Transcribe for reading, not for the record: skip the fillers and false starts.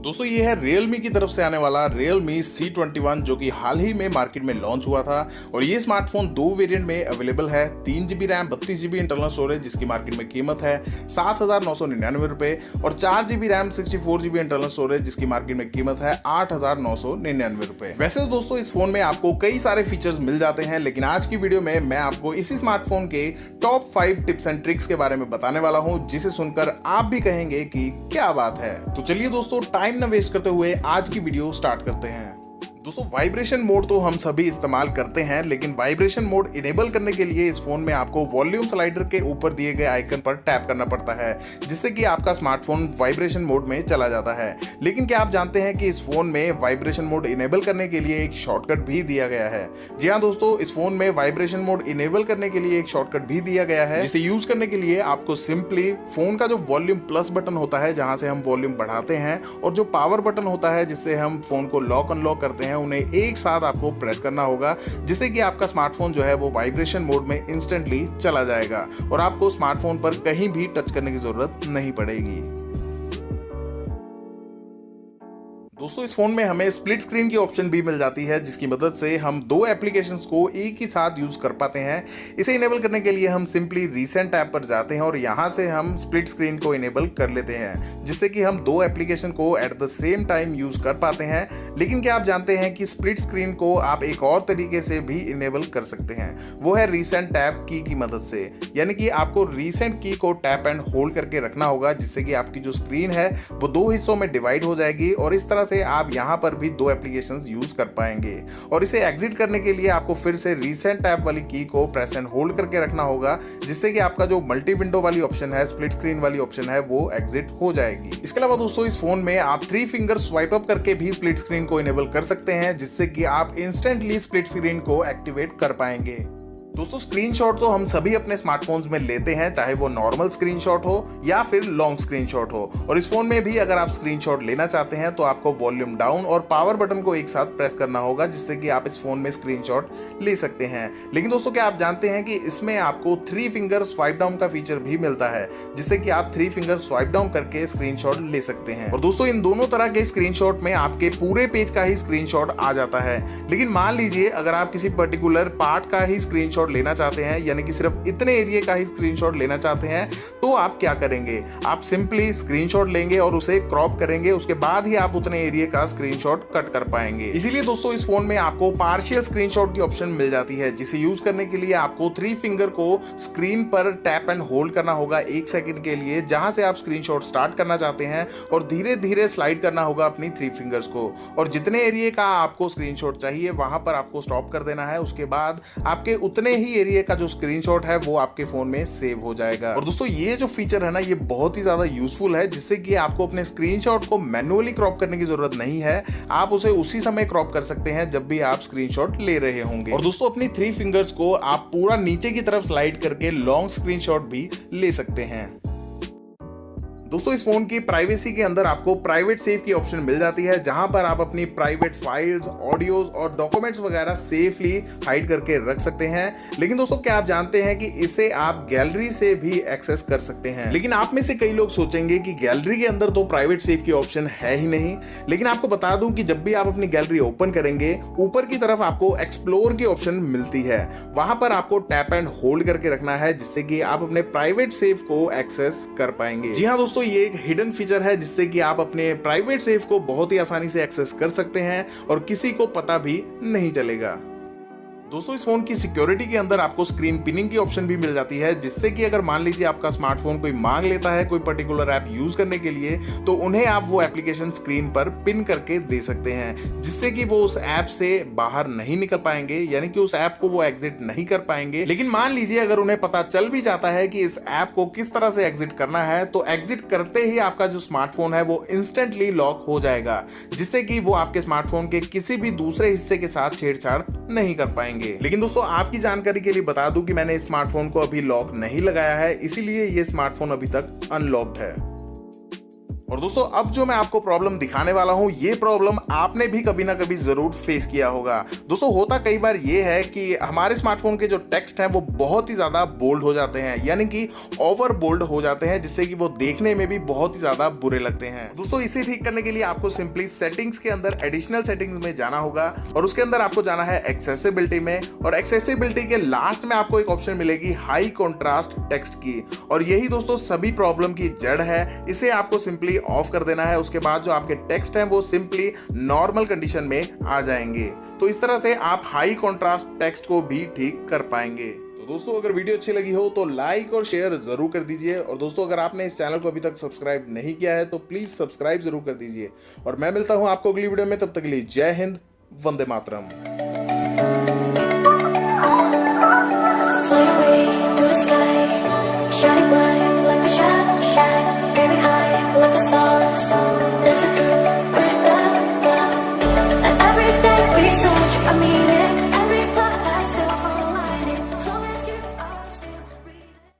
दोस्तों ये है Realme की तरफ से आने वाला Realme C21 जो कि हाल ही में मार्केट में लॉन्च हुआ था। और ये स्मार्टफोन दो वेरिएंट में अवेलेबल है, 3GB RAM 32GB internal storage जिसकी मार्केट में कीमत है 7,999 रुपये और 4GB RAM 64GB internal storage जिसकी मार्केट में कीमत है 8,999 रुपये। वैसे तो दोस्तों इस फोन में आपको कई सारे फीचर्स मिल जाते हैं, लेकिन आज की वीडियो में मैं आपको इसी स्मार्टफोन के टॉप 5 टिप्स एंड ट्रिक्स के बारे में बताने वाला हूं, जिसे सुनकर आप भी कहेंगे कि क्या बात है। तो चलिए दोस्तों टाइम न वेस्ट करते हुए आज की वीडियो स्टार्ट करते हैं। दोस्तों वाइब्रेशन मोड तो हम सभी इस्तेमाल करते हैं, लेकिन वाइब्रेशन मोड इनेबल करने के लिए इस फोन में आपको वॉल्यूम स्लाइडर के ऊपर दिए गए आइकन पर टैप करना पड़ता है, जिससे कि आपका स्मार्टफोन वाइब्रेशन मोड में चला जाता है। लेकिन क्या आप जानते हैं कि इस फोन में वाइब्रेशन मोड इनेबल करने के लिए एक शॉर्टकट भी दिया गया है। जी हाँ दोस्तों, इस फोन में वाइब्रेशन मोड इनेबल करने के लिए एक शॉर्टकट भी दिया गया है, जिसे यूज करने के लिए आपको सिंपली फोन का जो वॉल्यूम प्लस बटन होता है जहां से हम वॉल्यूम बढ़ाते हैं, और जो पावर बटन होता है जिससे हम फोन को लॉक अनलॉक करते हैं, उन्हें एक साथ आपको प्रेस करना होगा, जिससे कि आपका स्मार्टफोन जो है वो वाइब्रेशन मोड में इंस्टेंटली चला जाएगा और आपको स्मार्टफोन पर कहीं भी टच करने की जरूरत नहीं पड़ेगी। दोस्तों इस फोन में हमें स्प्लिट स्क्रीन की ऑप्शन भी मिल जाती है, जिसकी मदद से हम दो एप्लीकेशंस को एक ही साथ यूज कर पाते हैं। इसे इनेबल करने के लिए हम सिंपली रीसेंट ऐप पर जाते हैं और यहां से हम स्प्लिट स्क्रीन को इनेबल कर लेते हैं, जिससे कि हम दो एप्लीकेशन को at the same time use कर पाते हैं। लेकिन क्या आप जानते हैं कि स्प्लिट स्क्रीन को आप एक और तरीके से भी इनेबल कर सकते हैं, वो है रीसेंट टैप की मदद से। यानी कि आपको रीसेंट की को टैप एंड होल्ड करके रखना होगा, जिससे कि आपकी जो स्क्रीन है वो दो हिस्सों में डिवाइड हो जाएगी और इस तरह से आप यहां पर भी दो एप्लीकेशंस यूज कर पाएंगे। और इसे एग्जिट करने के लिए आपको फिर से रीसेंट टैप वाली की को प्रेस एंड होल्ड करके रखना होगा, जिससे कि आपका जो मल्टी विंडो वाली ऑप्शन है, स्प्लिट स्क्रीन वाली ऑप्शन है, वो एग्जिट हो जाएगी। इसके अलावा दोस्तों इस फोन में आप 3 फिंगर स्वाइप अप करके भी स्प्लिट स्क्रीन को इनेबल कर सकते हैं, जिससे कि आप इंस्टेंटली स्प्लिट स्क्रीन को एक्टिवेट कर पाएंगे। दोस्तों स्क्रीनशॉट तो हम सभी अपने स्मार्टफोन्स में लेते हैं, चाहे वो नॉर्मल स्क्रीनशॉट हो या फिर लॉन्ग स्क्रीनशॉट हो। और इस फोन में भी अगर आप स्क्रीनशॉट लेना चाहते हैं तो आपको वॉल्यूम डाउन और पावर बटन को एक साथ प्रेस करना होगा, जिससे कि आप इस फोन में स्क्रीनशॉट ले सकते हैं। लेकिन दोस्तों क्या आप जानते हैं कि इसमें आपको 3 फिंगर स्वाइप डाउन का फीचर भी मिलता है, जिससे कि आप 3 फिंगर स्वाइप डाउन करके स्क्रीनशॉट ले सकते हैं। और दोस्तों इन दोनों तरह के स्क्रीनशॉट में आपके पूरे पेज का ही स्क्रीनशॉट आ जाता है। लेकिन मान लीजिए अगर आप किसी पर्टिकुलर पार्ट का ही स्क्रीनशॉट लेना चाहते हैं, यानी कि सिर्फ इतने एरिया का ही स्क्रीनशॉट लेना चाहते हैं, तो आप क्या करेंगे? आप सिंपली स्क्रीनशॉट लेंगे और उसे क्रॉप करेंगे, उसके बाद ही आप उतने एरिया का स्क्रीनशॉट कट कर पाएंगे। इसीलिए दोस्तों इस फोन में आपको पार्शियल स्क्रीनशॉट की ऑप्शन मिल जाती है, जिसे यूज करने के लिए आपको 3 फिंगर को स्क्रीन पर टैप एंड होल्ड करना होगा 1 सेकंड के लिए, जहां से आप स्क्रीनशॉट स्टार्ट करना चाहते हैं, और धीरे धीरे स्लाइड करना होगा अपनी 3 फिंगर्स को, और जितने एरिया का आपको स्क्रीनशॉट चाहिए वहां पर आपको स्टॉप कर देना है। उसके बाद आपके उतने ही एरिया का जो स्क्रीनशॉट है वो आपके फोन में सेव हो जाएगा। और दोस्तों ये जो फीचर है ना, ये बहुत ही ज्यादा यूजफुल है, जिससे कि आपको अपने स्क्रीनशॉट को मैन्युअली क्रॉप करने की जरूरत नहीं है। आप उसे उसी समय क्रॉप कर सकते हैं जब भी आप स्क्रीनशॉट ले रहे होंगे। और दोस्तों अपनी 3 फिंगर्स को आप पूरा नीचे की तरफ स्लाइड करके लॉन्ग स्क्रीनशॉट भी ले सकते हैं। दोस्तों इस फोन की प्राइवेसी के अंदर आपको प्राइवेट सेव की ऑप्शन मिल जाती है, जहां पर आप अपनी प्राइवेट फाइल्स, ऑडियोज और डॉक्यूमेंट्स वगैरह सेफली हाइड करके रख सकते हैं। लेकिन दोस्तों क्या आप जानते हैं कि इसे आप गैलरी से भी एक्सेस कर सकते हैं। लेकिन आप में से कई लोग सोचेंगे कि गैलरी के अंदर तो प्राइवेट सेव की ऑप्शन है ही नहीं। लेकिन आपको बता दूं कि जब भी आप अपनी गैलरी ओपन करेंगे, ऊपर की तरफ आपको एक्सप्लोर की ऑप्शन मिलती है, वहां पर आपको टैप एंड होल्ड करके रखना है, जिससे कि आप अपने प्राइवेट सेव को एक्सेस कर पाएंगे। जी हाँ दोस्तों, ये एक हिडन फीचर है, जिससे कि आप अपने प्राइवेट सेव को बहुत ही आसानी से एक्सेस कर सकते हैं और किसी को पता भी नहीं चलेगा। दोस्तों इस फोन की सिक्योरिटी के अंदर आपको स्क्रीन पिनिंग की ऑप्शन भी मिल जाती है, जिससे कि अगर मान लीजिए आपका स्मार्टफोन कोई मांग लेता है कोई पर्टिकुलर ऐप यूज करने के लिए, तो उन्हें आप वो एप्लीकेशन स्क्रीन पर पिन करके दे सकते हैं, जिससे कि वो उस ऐप से बाहर नहीं निकल पाएंगे, यानी कि उस ऐप को वो एग्जिट नहीं कर पाएंगे। लेकिन मान लीजिए अगर उन्हें पता चल भी जाता है कि इस ऐप को किस तरह से एग्जिट करना है, तो एग्जिट करते ही आपका जो स्मार्टफोन है वो इंस्टेंटली लॉक हो जाएगा, जिससे कि वो आपके स्मार्टफोन के किसी भी दूसरे हिस्से के साथ छेड़छाड़ नहीं कर पाएंगे। लेकिन दोस्तों आपकी जानकारी के लिए बता दूं कि मैंने इस स्मार्टफोन को अभी लॉक नहीं लगाया है, इसीलिए ये स्मार्टफोन अभी तक अनलॉक्ड है। और दोस्तों अब जो मैं आपको प्रॉब्लम दिखाने वाला हूं, ये प्रॉब्लम आपने भी कभी ना कभी जरूर फेस किया होगा। दोस्तों होता कई बार ये है कि हमारे स्मार्टफोन के जो टेक्स्ट हैं वो बहुत ही ज्यादा बोल्ड हो जाते हैं, यानी कि ओवर बोल्ड हो जाते हैं, जिससे कि वो देखने में भी बहुत ही ज्यादा बुरे लगते हैं। दोस्तों इसे ठीक करने के लिए आपको सिंपली सेटिंग्स के अंदर एडिशनल सेटिंग्स में जाना होगा और उसके अंदर आपको जाना है एक्सेसिबिलिटी में, और एक्सेसिबिलिटी के लास्ट में आपको एक ऑप्शन मिलेगी हाई कॉन्ट्रास्ट टेक्स्ट की, और यही दोस्तों सभी प्रॉब्लम की जड़ है। इसे आपको सिंपली ऑफ कर देना है। उसके बाद जो आपके टेक्स्ट हैं वो सिंपली नॉर्मल कंडीशन में आ जाएंगे। तो इस तरह से आप हाई कॉन्ट्रास्ट टेक्स्ट को भी ठीक कर पाएंगे। तो दोस्तों अगर वीडियो अच्छी लगी हो तो लाइक और शेयर जरूर कर दीजिए, और दोस्तों अगर आपने इस चैनल को अभी तक सब्सक्राइब नहीं किया है तो प्लीज सब्सक्राइब जरूर कर दीजिए। और मैं मिलता हूं आपको अगली वीडियो में, तब तक के लिए जय Hind, Vande Mataram. Shining bright like a shine, very high like the stars. Dancing